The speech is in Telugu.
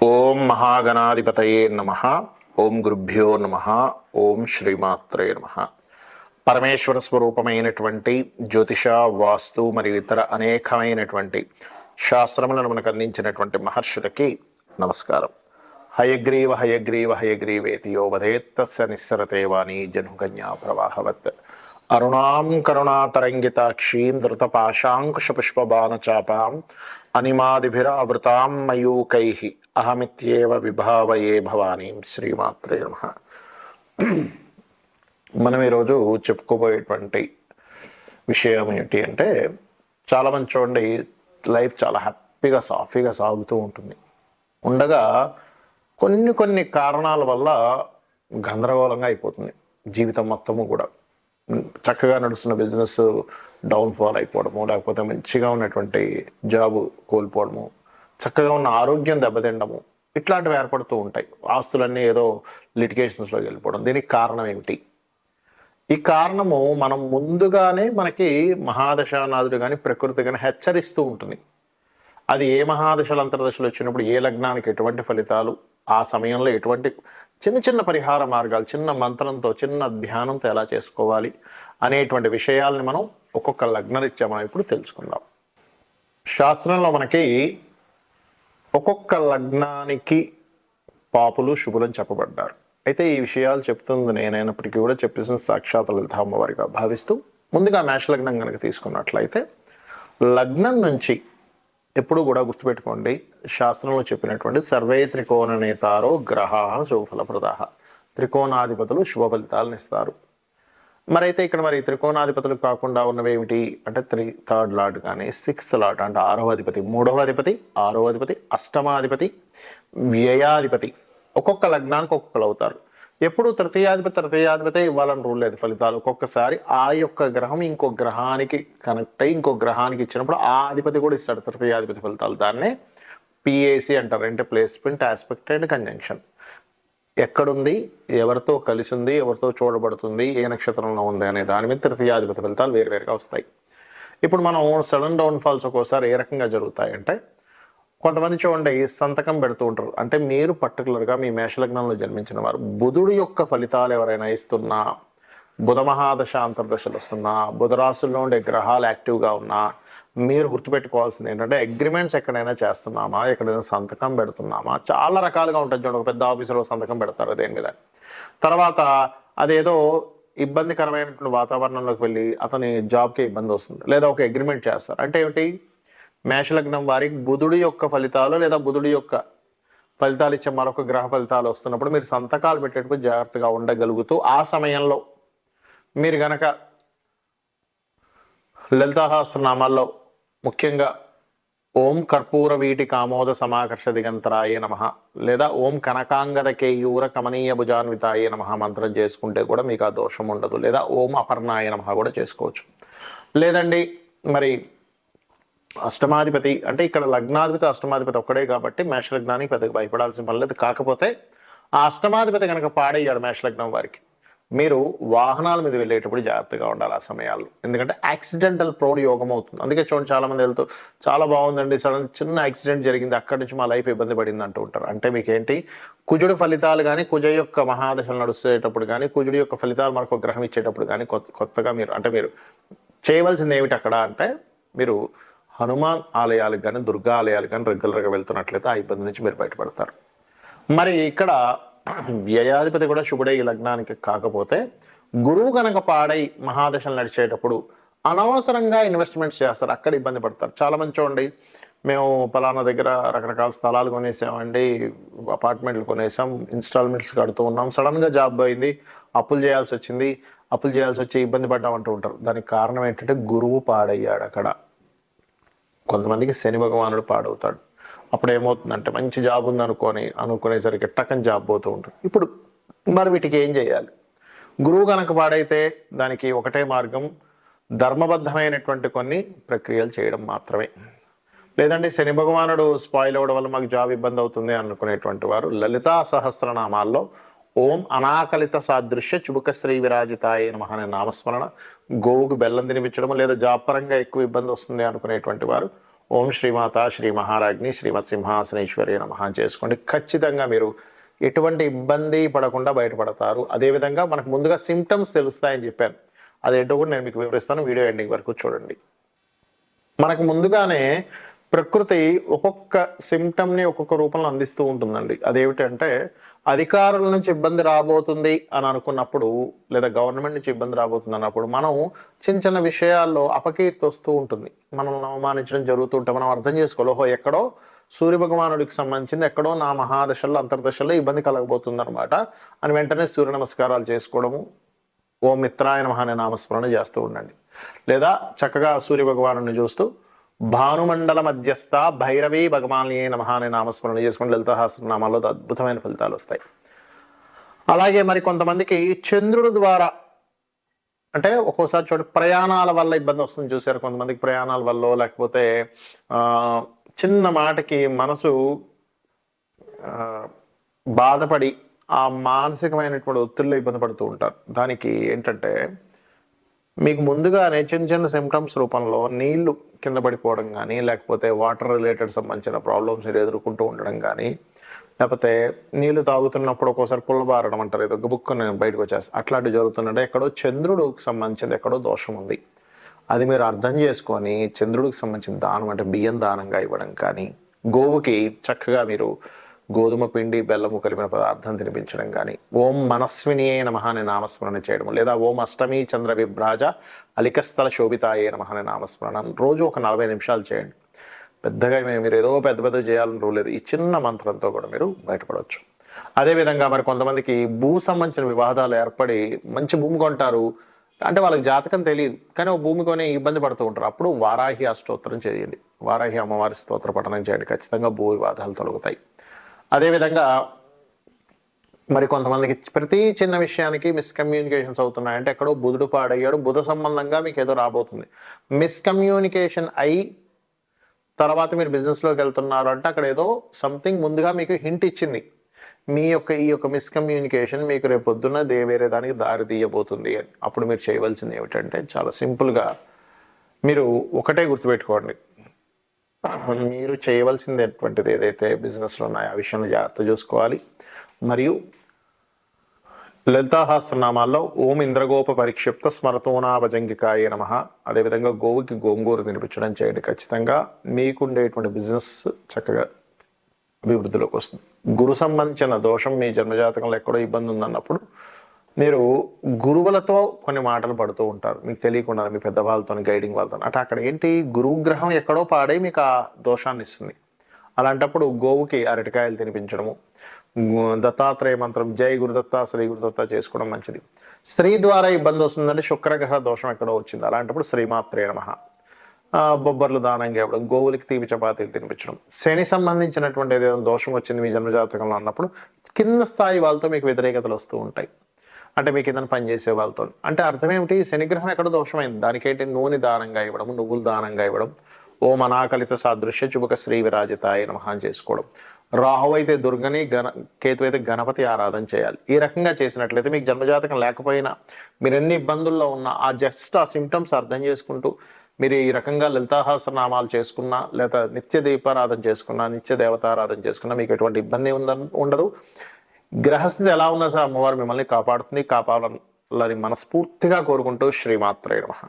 ఓం మహాగణాధిపతయే నమ. ఓం గురుభ్యో నమ. ఓం శ్రీమాత్రే నమ. పరమేశ్వర స్వరూపమైనటువంటి జ్యోతిష, వాస్తు మరియు ఇతర అనేకమైనటువంటి శాస్త్రములను మనకు అందించినటువంటి మహర్షులకి నమస్కారం. హయగ్రీవ హయగ్రీవ హయగ్రీవేతి యో వదేత్తస్య నిస్సరతే వాణి జనుకన్యా ప్రవాహవత్. అరుణాం కరుణాతరంగితాక్షీం ధృతపాశాంకుశపుష్పబాణచాపాం అనిమాదిభిరావృతాం మయూకైః అహమిత్యేవ విభావయే భవానీం. శ్రీమాత్రే నమః. మనం ఈరోజు చెప్పుకోబోయేటువంటి విషయం ఏంటి అంటే, చాలామంది చూడండి, లైఫ్ చాలా హ్యాపీగా సాఫీగా సాగుతూ ఉంటుంది. ఉండగా కొన్ని కారణాల వల్ల గందరగోళంగా అయిపోతుంది జీవితం మొత్తము కూడా. చక్కగా నడుస్తున్న బిజినెస్ డౌన్ఫాల్ అయిపోవడము, లేకపోతే మంచిగా ఉన్నటువంటి జాబు కోల్పోవడము, చక్కగా ఉన్న ఆరోగ్యం దెబ్బతిండము, ఇట్లాంటివి ఏర్పడుతూ ఉంటాయి. ఆస్తులన్నీ ఏదో లిటిగేషన్స్లోకి వెళ్ళిపోవడం. దీనికి కారణం ఏమిటి? ఈ కారణము మనం ముందుగానే మనకి మహాదశానాథుడు కానీ ప్రకృతి కానీ హెచ్చరిస్తూ ఉంటుంది. అది ఏ మహాదశలు అంతర్దశలు వచ్చినప్పుడు ఏ లగ్నానికి ఎటువంటి ఫలితాలు, ఆ సమయంలో ఎటువంటి చిన్న పరిహార మార్గాలు, చిన్న మంత్రంతో, చిన్న ధ్యానంతో ఎలా చేసుకోవాలి అనేటువంటి విషయాలని మనం ఒక్కొక్క లగ్నరీత్యా మనం ఇప్పుడు తెలుసుకుందాం. శాస్త్రంలో మనకి ఒక్కొక్క లగ్నానికి పాపులు శుభులని చెప్పబడ్డారు. అయితే ఈ విషయాలు చెప్తుంది నేనైనప్పటికీ కూడా చెప్పేసిన సాక్షాత్ లలిత అమ్మవారిగా భావిస్తూ, ముందుగా మేష లగ్నం కనుక తీసుకున్నట్లయితే, లగ్నం నుంచి ఎప్పుడు కూడా గుర్తుపెట్టుకోండి, శాస్త్రంలో చెప్పినటువంటి సర్వే త్రికోణ నేతారో గ్రహా శుభఫలప్రదా. త్రికోణాధిపతులు శుభ ఫలితాలను ఇస్తారు. మరైతే ఇక్కడ త్రికోణాధిపతులు కాకుండా ఉన్నవి ఏమిటి అంటే, థర్డ్ లార్డ్ కానీ, సిక్స్త్ లార్డ్ అంటే 6వ అధిపతి, 3వ అధిపతి, 6వ అధిపతి, అష్టమాధిపతి, వ్యయాధిపతి. ఒక్కొక్క లగ్నానికి ఒక్కొక్కరు అవుతారు. ఎప్పుడు తృతీయాధిపతి ఇవ్వాలని రూల్ లేదు ఫలితాలు. ఒక్కొక్కసారి ఆ యొక్క గ్రహం ఇంకో గ్రహానికి కనెక్ట్ అయ్యి ఇంకో గ్రహానికి ఇచ్చినప్పుడు ఆ అధిపతి కూడా ఇస్తాడు తృతీయాధిపతి ఫలితాలు. దాన్నే పిఏసి అంటారు, అంటే ప్లేస్మెంట్, ఆస్పెక్ట్ అండ్ కంజంక్షన్. ఎక్కడుంది, ఎవరితో కలిసి ఉంది, ఎవరితో చూడబడుతుంది, ఏ నక్షత్రంలో ఉంది అనే దాని మీద తృతీయాధిపతి ఫలితాలు వేరువేరుగా వస్తాయి. ఇప్పుడు మనం సడన్ డౌన్ఫాల్స్ ఒక్కోసారి ఏ రకంగా జరుగుతాయంటే, కొంతమంది చూడండి సంతకం పెడుతూ ఉంటారు. అంటే మీరు పర్టికులర్గా మీ మేషలగ్నంలో జన్మించిన వారు బుధుడు యొక్క ఫలితాలు ఎవరైనా ఇస్తున్నా, బుధ మహాదశ అంతర్దశలు వస్తున్నా, బుధ రాశుల్లో ఉండే గ్రహాలు యాక్టివ్గా ఉన్నా, మీరు గుర్తుపెట్టుకోవాల్సింది ఏంటంటే, అగ్రిమెంట్స్ ఎక్కడైనా చేస్తున్నామా, ఎక్కడైనా సంతకం పెడుతున్నామా, చాలా రకాలుగా ఉంటుంది. చూడండి, ఒక పెద్ద ఆఫీసులో సంతకం పెడతారు దేని మీద. తర్వాత అదేదో ఇబ్బందికరమైనటువంటి వాతావరణంలోకి వెళ్ళి అతని జాబ్కి ఇబ్బంది వస్తుంది, లేదా ఒక అగ్రిమెంట్ చేస్తారు. అంటే ఏమిటి? మేషలగ్నం వారికి బుధుడి యొక్క ఫలితాలు లేదా బుధుడి యొక్క ఫలితాలు ఇచ్చే మరొక గ్రహ ఫలితాలు వస్తున్నప్పుడు మీరు సంతకాలు పెట్టేటప్పుడు జాగ్రత్తగా ఉండగలుగుతూ, ఆ సమయంలో మీరు గనక లలితాసహస్రనామాల్లో ముఖ్యంగా ఓం కర్పూర వీటి కామోద సమాకర్ష దిగంతరాయ నమః లేదా ఓం కనకాంగద కేయూర కమనీయ భుజాన్వితాయ నమః మంత్రం చేసుకుంటే కూడా మీకు ఆ దోషం ఉండదు. లేదా ఓం అపర్ణాయ నమః కూడా చేసుకోవచ్చు. లేదండి అష్టమాధిపతి అంటే, ఇక్కడ లగ్నాధిపతి అష్టమాధిపతి ఒక్కడే కాబట్టి మేషలగ్నానికి పెద్దగా భయపడాల్సిన పని లేదు. కాకపోతే ఆ అష్టమాధిపతి కనుక పాడయ్యాడు మేషలగ్నం వారికి, మీరు వాహనాల మీద వెళ్ళేటప్పుడు జాగ్రత్తగా ఉండాలి ఆ సమయాల్లో. ఎందుకంటే యాక్సిడెంటల్ ప్రోడ్ యోగం అవుతుంది. అందుకే చూడండి, చాలా మంది వెళ్తూ చాలా బాగుందండి, సడన్ చిన్న యాక్సిడెంట్ జరిగింది, అక్కడి నుంచి మా లైఫ్ ఇబ్బంది పడింది అంటూ ఉంటారు. అంటే మీకేంటి, కుజుడి ఫలితాలు కానీ, కుజ యొక్క మహాదశలు నడుస్తేటప్పుడు కానీ, కుజుడి యొక్క ఫలితాలు మనకు గ్రహం ఇచ్చేటప్పుడు కానీ కొత్తగా మీరు చేయవలసింది ఏమిటి అక్కడ అంటే, మీరు హనుమాన్ ఆలయాలకు కానీ, దుర్గా ఆలయాలకు కానీ రెగ్యులర్గా వెళ్తున్నట్లయితే ఆ ఇబ్బంది నుంచి మీరు బయటపడతారు. మరి ఇక్కడ వ్యయాధిపతి కూడా శుభుడే ఈ లగ్నానికి. కాకపోతే గురువు కనుక పాడై మహాదశలు నడిచేటప్పుడు అనవసరంగా ఇన్వెస్ట్మెంట్స్ చేస్తారు, అక్కడ ఇబ్బంది పడతారు. చాలా మంది చూడండి, మేము పలానా దగ్గర రకరకాల స్థలాలు కొనేసామండి, అపార్ట్మెంట్లు కొనేసాం, ఇన్స్టాల్మెంట్స్ కడుతూ ఉన్నాం, సడన్గా జాబ్ పోయింది, అప్పులు చేయాల్సి వచ్చి ఇబ్బంది పడ్డామంటూ ఉంటారు. దానికి కారణం ఏంటంటే గురువు పాడయ్యాడు అక్కడ. కొంతమందికి శని భగవానుడు పాడవుతాడు. అప్పుడు ఏమవుతుందంటే, మంచి జాబ్ ఉంది అనుకునేసరికి టక్కని జాబ్ పోతూ ఉంటుంది. ఇప్పుడు మరి వీటికి ఏం చేయాలి? గురువు కనుక పాడైతే దానికి ఒకటే మార్గం, ధర్మబద్ధమైనటువంటి కొన్ని ప్రక్రియలు చేయడం మాత్రమే. లేదంటే శని భగవానుడు స్పాయిల్ అవ్వడం వల్ల మాకు జాబ్ ఇబ్బంది అవుతుంది అనుకునేటువంటి వారు లలితా సహస్రనామాల్లో ఓం అనాకలిత సాదృశ్య చుబుక శ్రీ విరాజితాయ నమః అనే నామస్మరణ, గోవుకు బెల్లం తినిపించడం, లేదా జాబ్ పరంగా ఎక్కువ ఇబ్బంది వస్తుంది అనుకునేటువంటి వారు ఓం శ్రీమాత శ్రీ మహారాజ్ని శ్రీమత్ సింహాసనేశ్వరి నమః చేసుకోండి. ఖచ్చితంగా మీరు ఎటువంటి ఇబ్బంది పడకుండా బయటపడతారు. అదేవిధంగా మనకు ముందుగా సిమ్టమ్స్ తెలుస్తాయని చెప్పాను, అదేంటో కూడా నేను మీకు వివరిస్తాను. వీడియో ఎండింగ్ వరకు చూడండి. మనకు ముందుగానే ప్రకృతి ఒక్కొక్క సిమ్టమ్ని ఒక్కొక్క రూపంలో అందిస్తూ ఉంటుందండి. అదేమిటంటే అధికారుల నుంచి ఇబ్బంది రాబోతుంది అని అనుకున్నప్పుడు, లేదా గవర్నమెంట్ నుంచి ఇబ్బంది రాబోతుంది అన్నప్పుడు మనం చిన్న చిన్న విషయాల్లో అపకీర్తి వస్తూ ఉంటుంది, మనల్ని అవమానించడం జరుగుతుంటే మనం అర్థం చేసుకోవాలి, ఓహో ఎక్కడో సూర్య భగవానుడికి సంబంధించింది ఎక్కడో నా మహాదశల్లో అంతర్దశల్లో ఇబ్బంది కలగబోతుంది అనమాట అని వెంటనే సూర్య నమస్కారాలు చేసుకోవడము, ఓం మిత్రాయ నమః అనే నామస్మరణ చేస్తూ ఉండండి. లేదా చక్కగా సూర్య భగవాను చూస్తూ భానుమండల మధ్యస్థ భైరవీ భగవాన్యే నమః అనే నామస్మరణ చేసుకుని లలితా సహస్రనామాల్లో అద్భుతమైన ఫలితాలు వస్తాయి. అలాగే మరి కొంతమందికి చంద్రుడి ద్వారా, అంటే ఒక్కోసారి ప్రయాణాల వల్ల ఇబ్బంది వస్తుంది చూసారు. కొంతమందికి ప్రయాణాల వల్ల, లేకపోతే చిన్న మాటకి మనసు బాధపడి ఆ మానసికమైనటువంటి ఒత్తిడిలో ఇబ్బంది పడుతూ ఉంటారు. దానికి ఏంటంటే మీకు ముందుగానే చిన్న చిన్న సిమ్టమ్స్ రూపంలో నీళ్లు కింద పడిపోవడం కానీ, లేకపోతే వాటర్ రిలేటెడ్ సంబంధించిన ప్రాబ్లమ్స్ ఎదుర్కొంటూ ఉండడం కానీ, లేకపోతే నీళ్లు తాగుతున్నప్పుడు ఒక్కోసారి పుల్లబారడం అంటారు, ఏదో బుక్కుని బయటకు వచ్చేస్తారు, అట్లాంటివి జరుగుతుందంటే ఎక్కడో చంద్రుడికి సంబంధించింది ఎక్కడో దోషం ఉంది. అది మీరు అర్థం చేసుకొని చంద్రుడికి సంబంధించిన దానం అంటే బియ్యం దానంగా ఇవ్వడం కానీ, గోవుకి చక్కగా మీరు గోధుమ పిండి బెల్లము కలిపిన పదార్థం తినిపించడం కానీ, ఓం మనస్వినియే నమః అనే నామస్మరణ చేయడం, లేదా ఓం అష్టమి చంద్ర విభ్రాజ అలికస్థల శోభితాయే నమః అనే నామస్మరణ రోజు ఒక 40 నిమిషాలు చేయండి. పెద్దగా మీరు ఏదో పెద్ద చేయాలని రూల్ లేదు. ఈ చిన్న మంత్రంతో కూడా మీరు బయటపడవచ్చు. అదేవిధంగా మరి కొంతమందికి భూ సంబంధించిన వివాదాలు ఏర్పడి మంచి భూమి కొంటారు, అంటే వాళ్ళకి జాతకం తెలియదు కానీ భూమి కొని ఇబ్బంది పడుతూ ఉంటారు. అప్పుడు వారాహి అష్టోత్తరం చేయండి, వారాహి అమ్మవారి స్తోత్ర పఠనం చేయండి, ఖచ్చితంగా భూ వివాదాలు తొలగుతాయి. అదేవిధంగా మరి కొంతమందికి ప్రతి చిన్న విషయానికి మిస్కమ్యూనికేషన్స్ అవుతున్నాయంటే ఎక్కడో బుధుడు పాడయ్యాడు, బుధ సంబంధంగా మీకు ఏదో రాబోతుంది. మిస్కమ్యూనికేషన్ అయి తర్వాత మీరు బిజినెస్లోకి వెళ్తున్నారు అంటే అక్కడ ఏదో సంథింగ్ ముందుగా మీకు హింట్ ఇచ్చింది, మీ ఈ యొక్క మిస్కమ్యూనికేషన్ మీకు రేపు పొద్దున్న వేరే దానికి దారి తీయబోతుంది అని. అప్పుడు మీరు చేయవలసింది ఏమిటంటే చాలా సింపుల్గా మీరు ఒకటే గుర్తుపెట్టుకోండి, మీరు చేయవలసింది ఎటువంటిది ఏదైతే బిజినెస్లో ఉన్నాయో ఆ విషయంలో జాగ్రత్త చూసుకోవాలి. మరియు లలితా సహస్రనామాల్లో ఓం ఇంద్రగోప పరిక్షిప్త స్మరతోనాభజంగికాయ నమః, అదేవిధంగా గోవుకి గోంగూర తినిపించడం చేయండి. ఖచ్చితంగా మీకుండేటువంటి బిజినెస్ చక్కగా అభివృద్ధిలోకి వస్తుంది. గురు సంబంధించిన దోషం మీ జన్మజాతకంలో ఎక్కడో ఇబ్బంది ఉందన్నప్పుడు మీరు గురువులతో కొన్ని మాటలు పడుతూ ఉంటారు, మీకు తెలియకుండా మీ పెద్దవాళ్ళతో గైడింగ్ వాళ్ళతో. అంటే అక్కడ ఏంటి, గురుగ్రహం ఎక్కడో పాడై మీకు ఆ దోషాన్ని ఇస్తుంది. అలాంటప్పుడు గోవుకి అరటికాయలు తినిపించడము, దత్తాత్రేయ మంత్రం జై గురుదత్త శ్రీ గురుదత్త చేసుకోవడం మంచిది. స్త్రీ ద్వారా ఇబ్బంది వస్తుందంటే శుక్రగ్రహ దోషం ఎక్కడో వచ్చింది, అలాంటప్పుడు శ్రీమాత్రే నమః బొబ్బర్లు దానంగా ఇవ్వడం, గోవులకి తీపి చపాతీలు తినిపించడం. శని సంబంధించినటువంటి ఏదైనా దోషం వచ్చింది మీ జన్మజాతకంలో అన్నప్పుడు కింద స్థాయి వాళ్ళతో మీకు వ్యతిరేకతలు వస్తూ ఉంటాయి, అంటే మీకు ఏదైనా పనిచేసే వాళ్ళతో. అంటే అర్థం ఏమిటి, శనిగ్రహం ఎక్కడ దోషమైంది, దానికేంటి నూనె దానంగా ఇవ్వడం, నువ్వులు దానంగా ఇవ్వడం, ఓం అనాకలిత సాదృశ్య చుబక శ్రీ విరాజితాయ నమః చేసుకోవడం. రాహు అయితే దుర్గని, కేతు అయితే గణపతి ఆరాధన చేయాలి. ఈ రకంగా చేసినట్లయితే మీకు జన్మజాతకం లేకపోయినా మీరు ఎన్ని ఇబ్బందుల్లో ఉన్నా ఆ సిమ్టమ్స్ అర్థం చేసుకుంటూ మీరు ఈ రకంగా లలితా సహస్రనామాలు చేసుకున్నా, లేదా నిత్య దీపారాధన చేసుకున్నా, నిత్య దేవతారాధన చేసుకున్నా మీకు ఎటువంటి ఇబ్బంది ఉండదు. గ్రహస్థితి ఎలా ఉన్నా సార్ అమ్మవారు మిమ్మల్ని కాపాడుతుంది, కాపాడాలని మనస్ఫూర్తిగా కోరుకుంటూ శ్రీమాత్రే నమః.